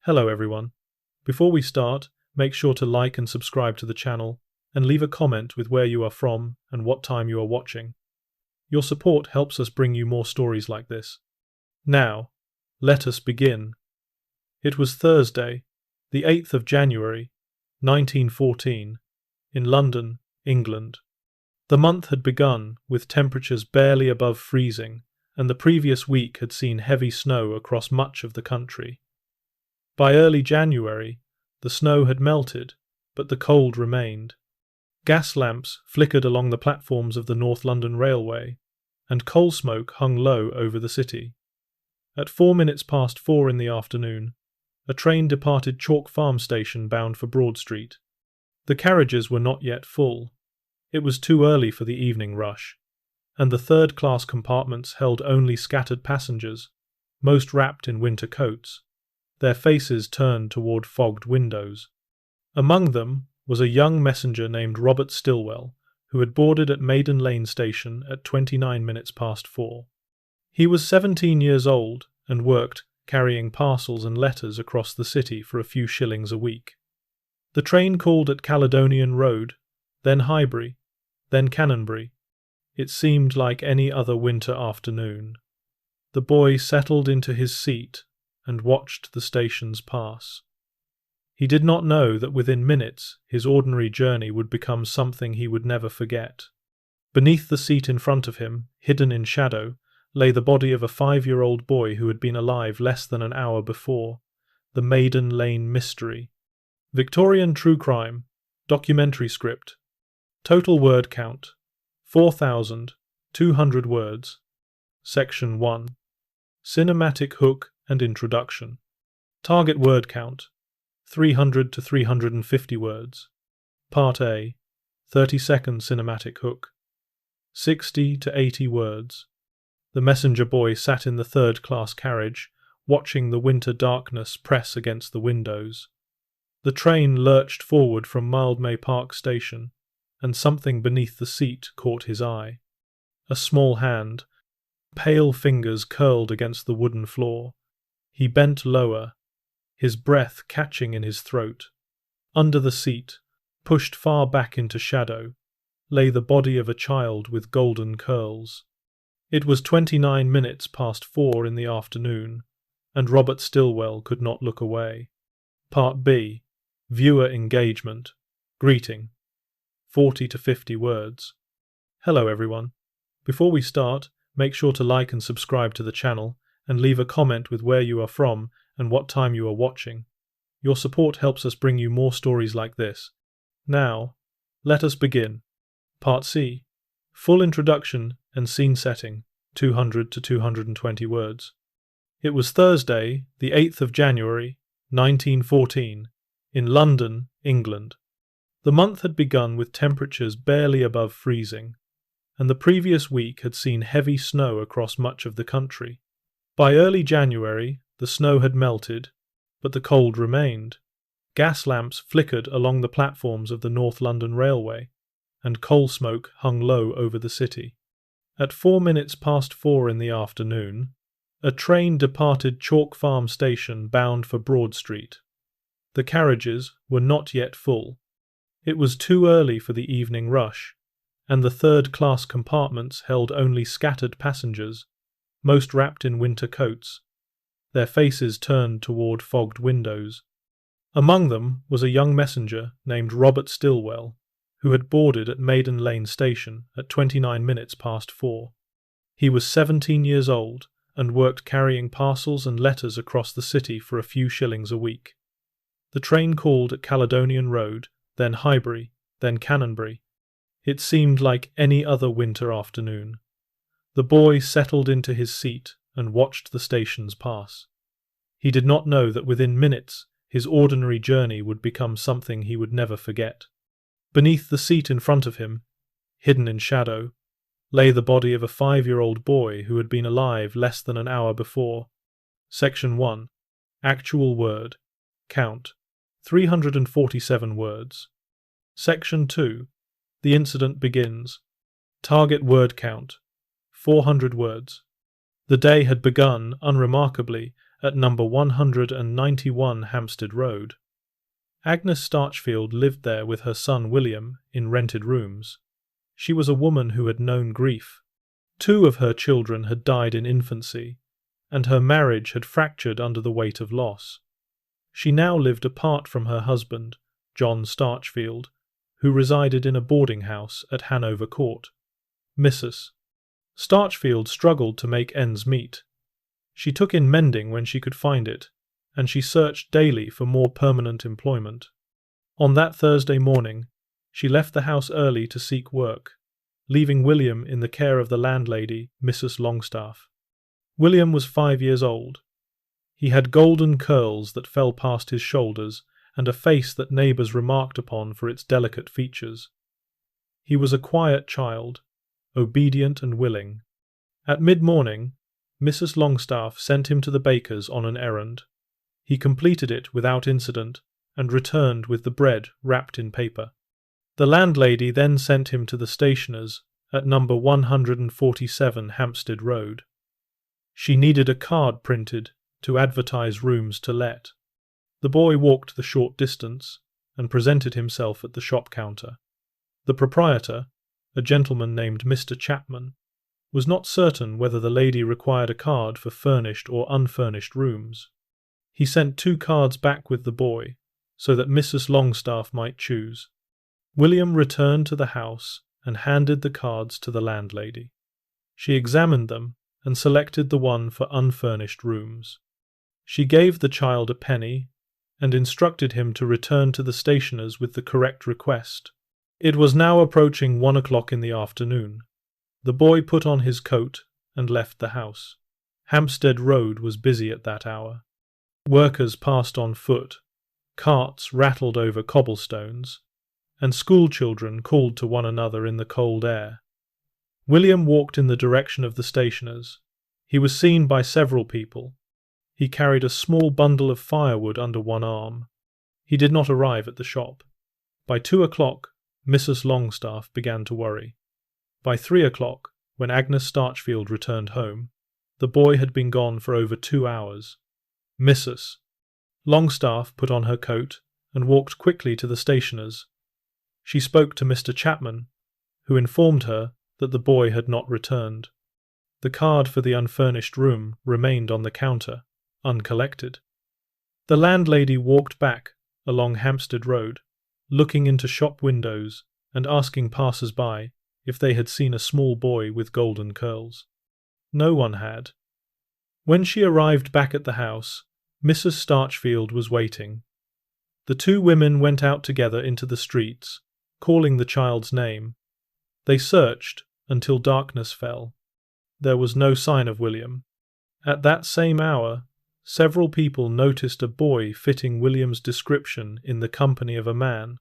Hello everyone. Before we start, make sure to like and subscribe to the channel and leave a comment with where you are from and what time you are watching. Your support helps us bring you more stories like this. Now, let us begin. It was Thursday, the 8th of January, 1914, in London, England. The month had begun with temperatures barely above freezing, and the previous week had seen heavy snow across much of the country. By early January, the snow had melted, but the cold remained. Gas lamps flickered along the platforms of the North London Railway, and coal smoke hung low over the city. At 4 in the afternoon, a train departed Chalk Farm Station bound for Broad Street. The carriages were not yet full. It was too early for the evening rush, and the third-class compartments held only scattered passengers, most wrapped in winter coats, their faces turned toward fogged windows. Among them was a young messenger named Robert Stilwell, who had boarded at Maiden Lane Station at 4. He was 17 years old and worked carrying parcels and letters across the city for a few shillings a week. The train called at Caledonian Road, then Highbury, then Canonbury. It seemed like any other winter afternoon. The boy settled into his seat and watched the stations pass. He did not know that within minutes his ordinary journey would become something he would never forget. Beneath the seat in front of him, hidden in shadow, lay the body of a 5-year-old boy who had been alive less than an hour before. The Maiden Lane Mystery. Victorian true crime. Documentary script. Total word count 4,200 words. Section 1. Cinematic hook and introduction. Target word count 300 to 350 words. Part A. 30-second cinematic hook. 60 to 80 words. The messenger boy sat in the third-class carriage, watching the winter darkness press against the windows. The train lurched forward from Mildmay Park Station, and something beneath the seat caught his eye. A small hand, pale fingers curled against the wooden floor. He bent lower, his breath catching in his throat. Under the seat, pushed far back into shadow, lay the body of a child with golden curls. It was 4 in the afternoon, and Robert Stilwell could not look away. Part B. Viewer engagement. Greeting. 40 to 50 words. Hello everyone. Before we start, make sure to like and subscribe to the channel and leave a comment with where you are from and what time you are watching. Your support helps us bring you more stories like this. Now, let us begin. Part C. Full introduction and scene setting. 200 to 220 words. It was Thursday, the 8th of January, 1914, in London, England. The month had begun with temperatures barely above freezing, and the previous week had seen heavy snow across much of the country. By early January, the snow had melted, but the cold remained. Gas lamps flickered along the platforms of the North London Railway, and coal smoke hung low over the city. At 4 in the afternoon, a train departed Chalk Farm Station bound for Broad Street. The carriages were not yet full. It was too early for the evening rush, and the third-class compartments held only scattered passengers, most wrapped in winter coats, their faces turned toward fogged windows. Among them was a young messenger named Robert Stilwell, who had boarded at Maiden Lane Station at 4. He was 17 years old and worked carrying parcels and letters across the city for a few shillings a week. The train called at Caledonian Road, then Highbury, then Canonbury. It seemed like any other winter afternoon. The boy settled into his seat and watched the stations pass. He did not know that within minutes his ordinary journey would become something he would never forget. Beneath the seat in front of him, hidden in shadow, lay the body of a 5-year-old boy who had been alive less than an hour before. Section 1. Actual word. Count. 347 words. Section 2. The incident begins. Target word count. 400 words. The day had begun unremarkably at number 191 Hampstead Road. Agnes Starchfield lived there with her son William in rented rooms. She was a woman who had known grief. 2 of her children had died in infancy, and her marriage had fractured under the weight of loss. She now lived apart from her husband, John Starchfield, who resided in a boarding house at Hanover Court. Mrs. Starchfield struggled to make ends meet. She took in mending when she could find it, and she searched daily for more permanent employment. On that Thursday morning, she left the house early to seek work, leaving William in the care of the landlady, Mrs. Longstaff. William was 5 years old. He had golden curls that fell past his shoulders and a face that neighbours remarked upon for its delicate features. He was a quiet child, obedient and willing. At mid-morning, Mrs. Longstaff sent him to the baker's on an errand. He completed it without incident and returned with the bread wrapped in paper. The landlady then sent him to the stationer's at number 147 Hampstead Road. She needed a card printed to advertise rooms to let. The boy walked the short distance and presented himself at the shop counter. The proprietor, a gentleman named Mr. Chapman, was not certain whether the lady required a card for furnished or unfurnished rooms. He sent 2 cards back with the boy, so that Mrs. Longstaff might choose. William returned to the house and handed the cards to the landlady. She examined them and selected the one for unfurnished rooms. She gave the child a penny and instructed him to return to the stationer's with the correct request. It was now approaching 1 o'clock in the afternoon. The boy put on his coat and left the house. Hampstead Road was busy at that hour. Workers passed on foot, carts rattled over cobblestones, and schoolchildren called to one another in the cold air. William walked in the direction of the stationer's. He was seen by several people. He carried a small bundle of firewood under one arm. He did not arrive at the shop. By 2 o'clock, Mrs. Longstaff began to worry. By 3 o'clock, when Agnes Starchfield returned home, the boy had been gone for over 2 hours. Mrs. Longstaff put on her coat and walked quickly to the stationer's. She spoke to Mr. Chapman, who informed her that the boy had not returned. The card for the unfurnished room remained on the counter, uncollected. The landlady walked back along Hampstead Road, looking into shop windows and asking passers-by if they had seen a small boy with golden curls. No one had. When she arrived back at the house, Mrs. Starchfield was waiting. The 2 women went out together into the streets, calling the child's name. They searched until darkness fell. There was no sign of William. At that same hour, several people noticed a boy fitting William's description in the company of a man.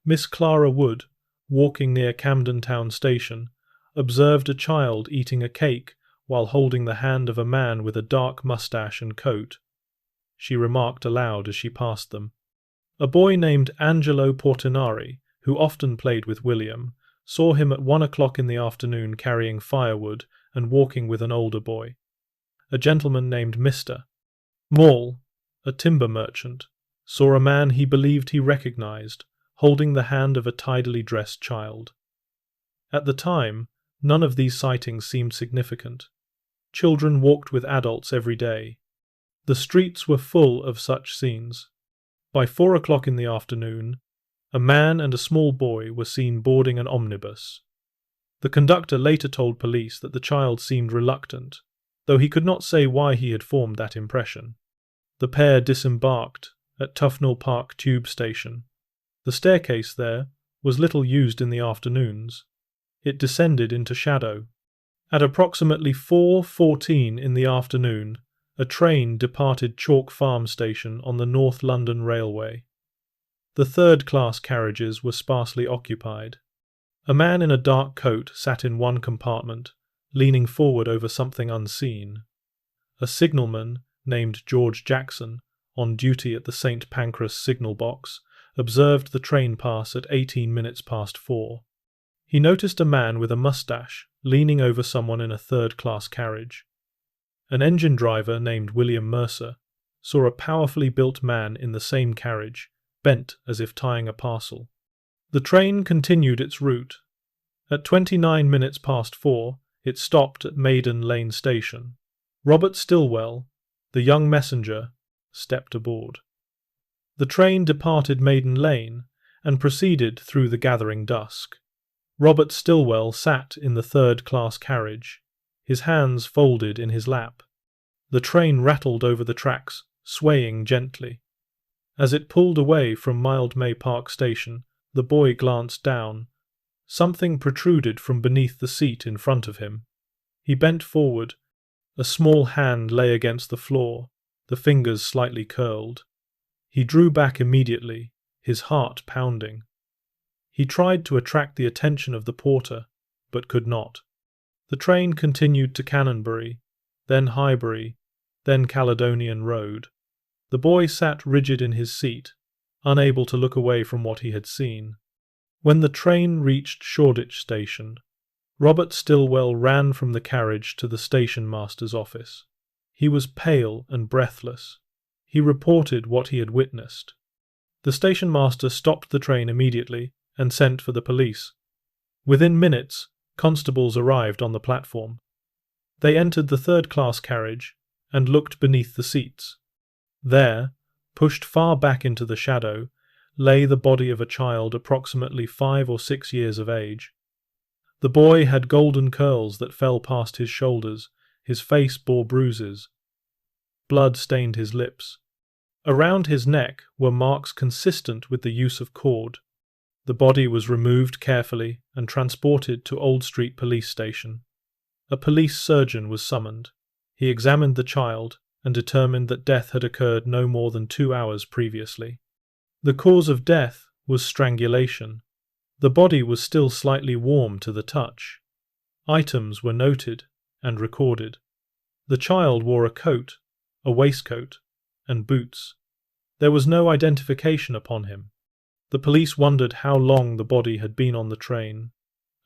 Miss Clara Wood, walking near Camden town station, observed a child eating a cake while holding the hand of a man with a dark moustache and coat. She remarked aloud as she passed them. A boy named Angelo Portinari, who often played with William, saw him at 1 o'clock in the afternoon carrying firewood and walking with an older boy. A gentleman named Mr. Mall, a timber merchant, saw a man he believed he recognized, holding the hand of a tidily dressed child. At the time, none of these sightings seemed significant. Children walked with adults every day. The streets were full of such scenes. By 4 o'clock in the afternoon, a man and a small boy were seen boarding an omnibus. The conductor later told police that the child seemed reluctant, though he could not say why he had formed that impression. The pair disembarked at Tufnell Park Tube Station. The staircase there was little used in the afternoons. It descended into shadow. At approximately 4:14 in the afternoon, a train departed Chalk Farm Station on the North London Railway. The third-class carriages were sparsely occupied. A man in a dark coat sat in one compartment, leaning forward over something unseen. A signalman, named George Jackson, on duty at the St. Pancras signal box, observed the train pass at 18 minutes past 4. He noticed a man with a moustache leaning over someone in a third-class carriage. An engine driver named William Mercer saw a powerfully built man in the same carriage, bent as if tying a parcel. The train continued its route. At 29 minutes past 4, it stopped at Maiden Lane Station. Robert Stillwell, the young messenger, stepped aboard. The train departed Maiden Lane and proceeded through the gathering dusk. Robert Stillwell sat in the third-class carriage, his hands folded in his lap. The train rattled over the tracks, swaying gently. As it pulled away from Mildmay Park Station, the boy glanced down. Something protruded from beneath the seat in front of him. He bent forward. A small hand lay against the floor, the fingers slightly curled. He drew back immediately, his heart pounding. He tried to attract the attention of the porter, but could not. The train continued to Canonbury, then Highbury, then Caledonian Road. The boy sat rigid in his seat, unable to look away from what he had seen. When the train reached Shoreditch Station, Robert Stillwell ran from the carriage to the station master's office. He was pale and breathless. He reported what he had witnessed. The station master stopped the train immediately and sent for the police. Within minutes, constables arrived on the platform. They entered the third-class carriage and looked beneath the seats. There, pushed far back into the shadow, lay the body of a child approximately 5 or 6 years of age. The boy had golden curls that fell past his shoulders, his face bore bruises. Blood stained his lips. Around his neck were marks consistent with the use of cord. The body was removed carefully and transported to Old Street Police Station. A police surgeon was summoned. He examined the child and determined that death had occurred no more than 2 hours previously. The cause of death was strangulation. The body was still slightly warm to the touch. Items were noted and recorded. The child wore a coat, a waistcoat, and boots. There was no identification upon him. The police wondered how long the body had been on the train.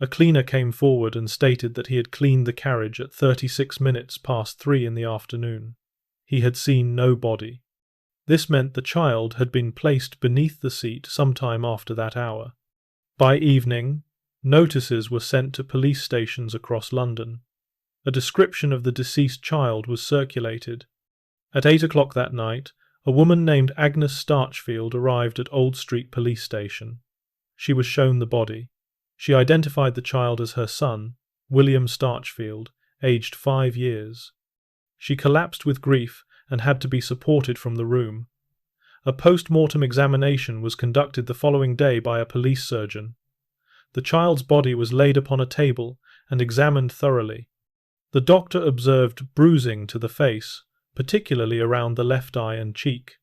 A cleaner came forward and stated that he had cleaned the carriage at 36 minutes past 3 in the afternoon. He had seen no body. This meant the child had been placed beneath the seat sometime after that hour. By evening, notices were sent to police stations across London. A description of the deceased child was circulated. At 8 o'clock that night, a woman named Agnes Starchfield arrived at Old Street Police Station. She was shown the body. She identified the child as her son, William Starchfield, aged 5 years. She collapsed with grief and had to be supported from the room. A post-mortem examination was conducted the following day by a police surgeon. The child's body was laid upon a table and examined thoroughly. The doctor observed bruising to the face, particularly around the left eye and cheek.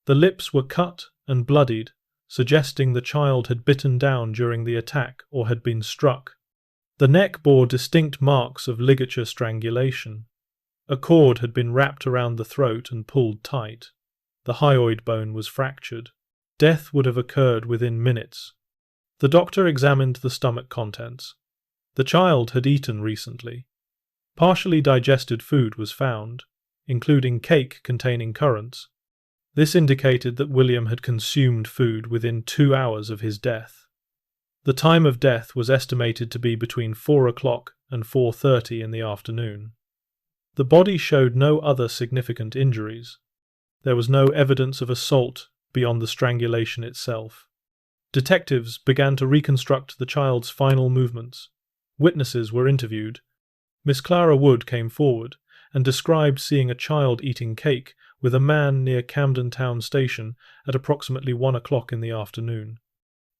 The lips were cut and bloodied, suggesting the child had bitten down during the attack or had been struck. The neck bore distinct marks of ligature strangulation. A cord had been wrapped around the throat and pulled tight. The hyoid bone was fractured. Death would have occurred within minutes. The doctor examined the stomach contents. The child had eaten recently. Partially digested food was found, including cake containing currants. This indicated that William had consumed food within 2 hours of his death. The time of death was estimated to be between 4 o'clock and 4:30 in the afternoon. The body showed no other significant injuries. There was no evidence of assault beyond the strangulation itself. Detectives began to reconstruct the child's final movements. Witnesses were interviewed. Miss Clara Wood came forward and described seeing a child eating cake with a man near Camden Town Station at approximately 1 o'clock in the afternoon.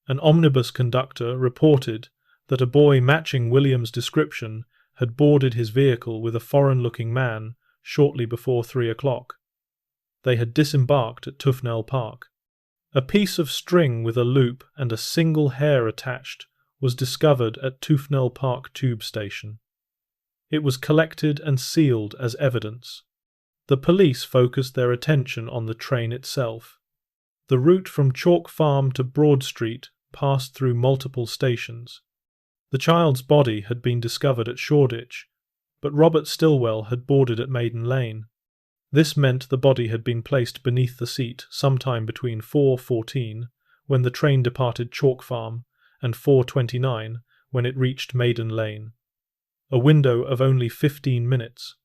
An omnibus conductor reported that a boy matching William's description had boarded his vehicle with a foreign-looking man shortly before 3 o'clock. They had disembarked at Tufnell Park. A piece of string with a loop and a single hair attached was discovered at Tufnell Park tube station. It was collected and sealed as evidence. The police focused their attention on the train itself. The route from Chalk Farm to Broad Street passed through multiple stations. The child's body had been discovered at Shoreditch, but Robert Stilwell had boarded at Maiden Lane. This meant the body had been placed beneath the seat sometime between 4:14, when the train departed Chalk Farm, and 4:29, when it reached Maiden Lane. A window of only 15 minutes.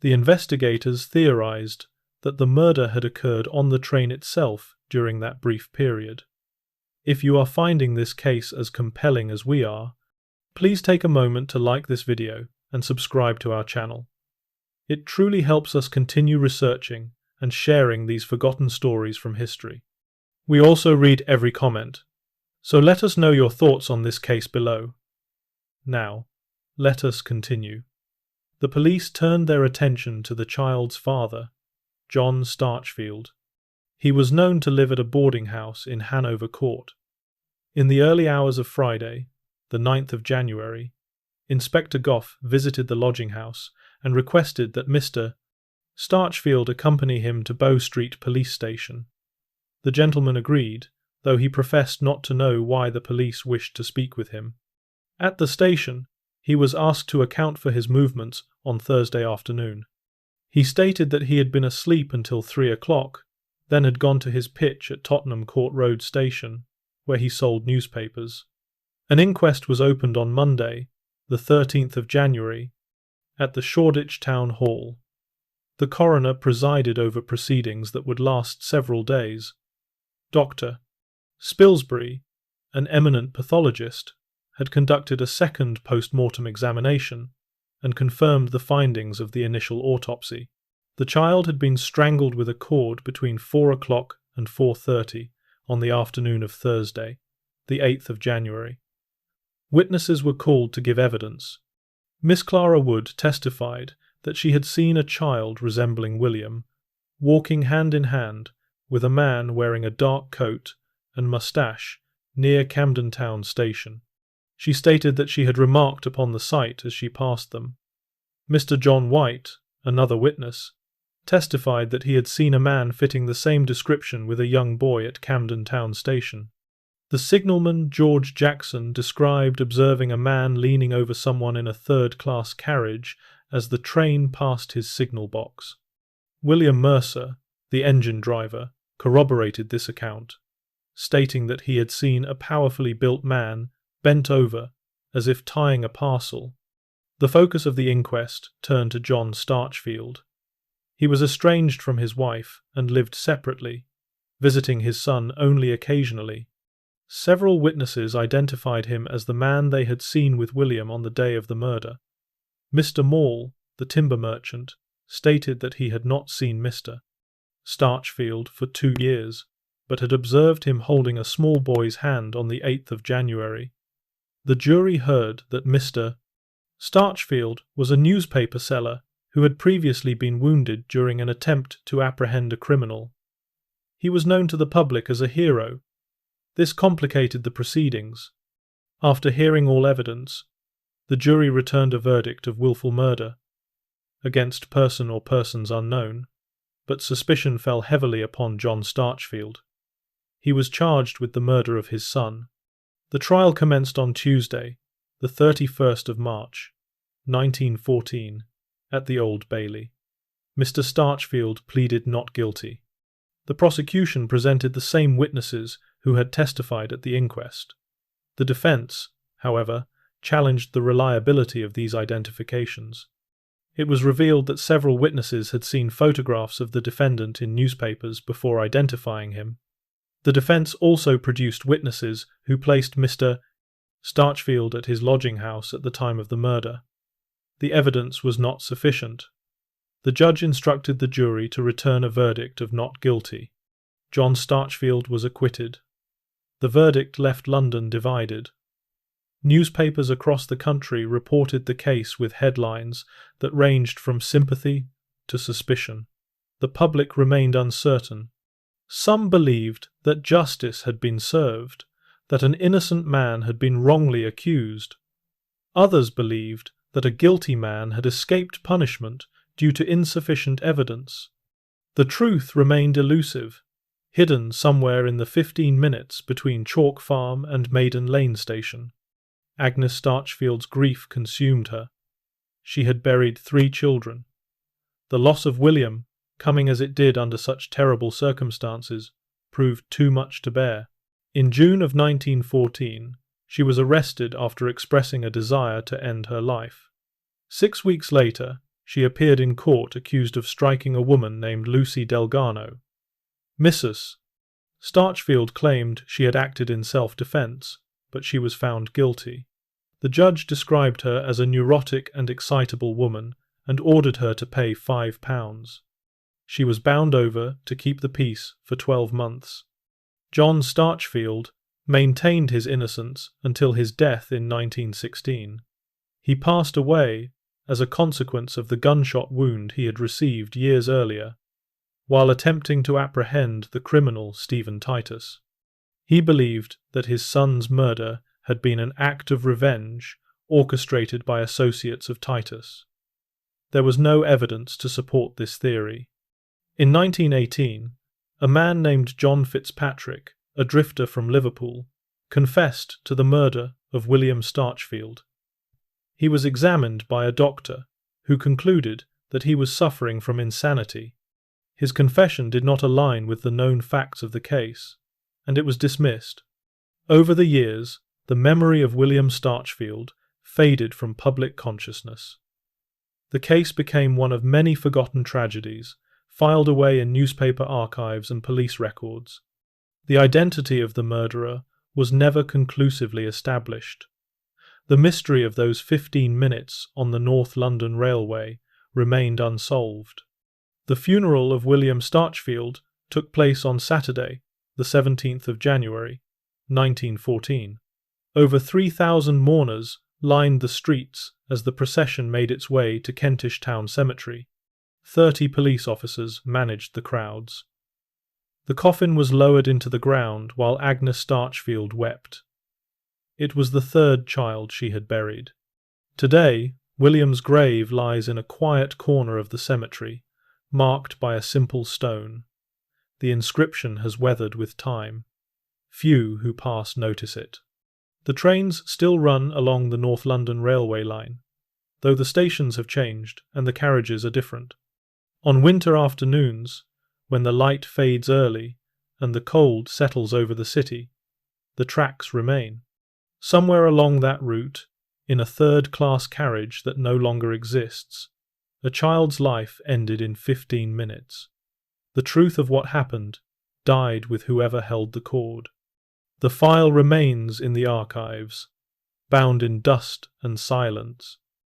The investigators theorized that the murder had occurred on the train itself during that brief period. If you are finding this case as compelling as we are, please take a moment to like this video and subscribe to our channel. It truly helps us continue researching and sharing these forgotten stories from history. We also read every comment, so let us know your thoughts on this case below. Now, let us continue. The police turned their attention to the child's father, John Starchfield. He was known to live at a boarding house in Hanover Court. In the early hours of Friday, the 9th of January, Inspector Goff visited the lodging house and requested that Mr. Starchfield accompany him to Bow Street Police Station. The gentleman agreed, though he professed not to know why the police wished to speak with him. At the station, he was asked to account for his movements on Thursday afternoon. He stated that he had been asleep until 3 o'clock, then had gone to his pitch at Tottenham Court Road Station, where he sold newspapers. An inquest was opened on Monday, the 13th of January, at the Shoreditch Town Hall. The coroner presided over proceedings that would last several days. Dr. Spilsbury, an eminent pathologist, had conducted a second post-mortem examination and confirmed the findings of the initial autopsy. The child had been strangled with a cord between 4 o'clock and 4:30 on the afternoon of Thursday, the 8th of January. Witnesses were called to give evidence. Miss Clara Wood testified that she had seen a child resembling William walking hand in hand with a man wearing a dark coat and moustache near Camden Town Station. She stated that she had remarked upon the sight as she passed them. Mr. John White, another witness, testified that he had seen a man fitting the same description with a young boy at Camden Town Station. The signalman George Jackson described observing a man leaning over someone in a third-class carriage as the train passed his signal box. William Mercer, the engine driver, corroborated this account, stating that he had seen a powerfully built man bent over as if tying a parcel. The focus of the inquest turned to John Starchfield. He was estranged from his wife and lived separately, visiting his son only occasionally. Several witnesses identified him as the man they had seen with William on the day of the murder. Mr. Maule, the timber merchant, stated that he had not seen Mr. Starchfield for 2 years, but had observed him holding a small boy's hand on the 8th of January. The jury heard that Mr. Starchfield was a newspaper seller who had previously been wounded during an attempt to apprehend a criminal. He was known to the public as a hero. This complicated the proceedings. After hearing all evidence, the jury returned a verdict of willful murder against person or persons unknown, but suspicion fell heavily upon John Starchfield. He was charged with the murder of his son. The trial commenced on Tuesday, the 31st of March, 1914, at the Old Bailey. Mr. Starchfield pleaded not guilty. The prosecution presented the same witnesses who had testified at the inquest. The defense, however, challenged the reliability of these identifications. It was revealed that several witnesses had seen photographs of the defendant in newspapers before identifying him. The defense also produced witnesses who placed Mr. Starchfield at his lodging house at the time of the murder. The evidence was not sufficient. The judge instructed the jury to return a verdict of not guilty. John Starchfield was acquitted. The verdict left London divided. Newspapers across the country reported the case with headlines that ranged from sympathy to suspicion. The public remained uncertain. Some believed that justice had been served, that an innocent man had been wrongly accused. Others believed that a guilty man had escaped punishment due to insufficient evidence. The truth remained elusive, hidden somewhere in the 15 minutes between Chalk Farm and Maiden Lane Station. Agnes Starchfield's grief consumed her. she had buried 3 children. The loss of William, coming as it did under such terrible circumstances, proved too much to bear. In June of 1914, she was arrested after expressing a desire to end her life. 6 weeks later, she appeared in court accused of striking a woman named Lucy Delgado. Mrs. Starchfield claimed she had acted in self-defense, but she was found guilty. The judge described her as a neurotic and excitable woman and ordered her to pay £5. She was bound over to keep the peace for 12 months. John Starchfield maintained his innocence until his death in 1916. He passed away as a consequence of the gunshot wound he had received years earlier, while attempting to apprehend the criminal Stephen Titus. He believed that his son's murder had been an act of revenge orchestrated by associates of Titus. There was no evidence to support this theory. In 1918, a man named John Fitzpatrick, a drifter from Liverpool, confessed to the murder of William Starchfield. He was examined by a doctor who concluded that he was suffering from insanity. His confession did not align with the known facts of the case, and it was dismissed. Over the years, the memory of William Starchfield faded from public consciousness. The case became one of many forgotten tragedies, filed away in newspaper archives and police records. The identity of the murderer was never conclusively established. The mystery of those 15 minutes on the North London Railway remained unsolved. The funeral of William Starchfield took place on Saturday, the 17th of January, 1914. Over 3,000 mourners lined the streets as the procession made its way to Kentish Town Cemetery. 30 police officers managed the crowds. The coffin was lowered into the ground while Agnes Starchfield wept. It was the 3rd child she had buried. Today, William's grave lies in a quiet corner of the cemetery, marked by a simple stone. The inscription has weathered with time. Few who pass notice it. The trains still run along the North London Railway line, though the stations have changed and the carriages are different. On winter afternoons, when the light fades early and the cold settles over the city, the tracks remain. Somewhere along that route, in a 3rd-class carriage that no longer exists, a child's life ended in 15 minutes. The truth of what happened died with whoever held the cord. The file remains in the archives, bound in dust and silence,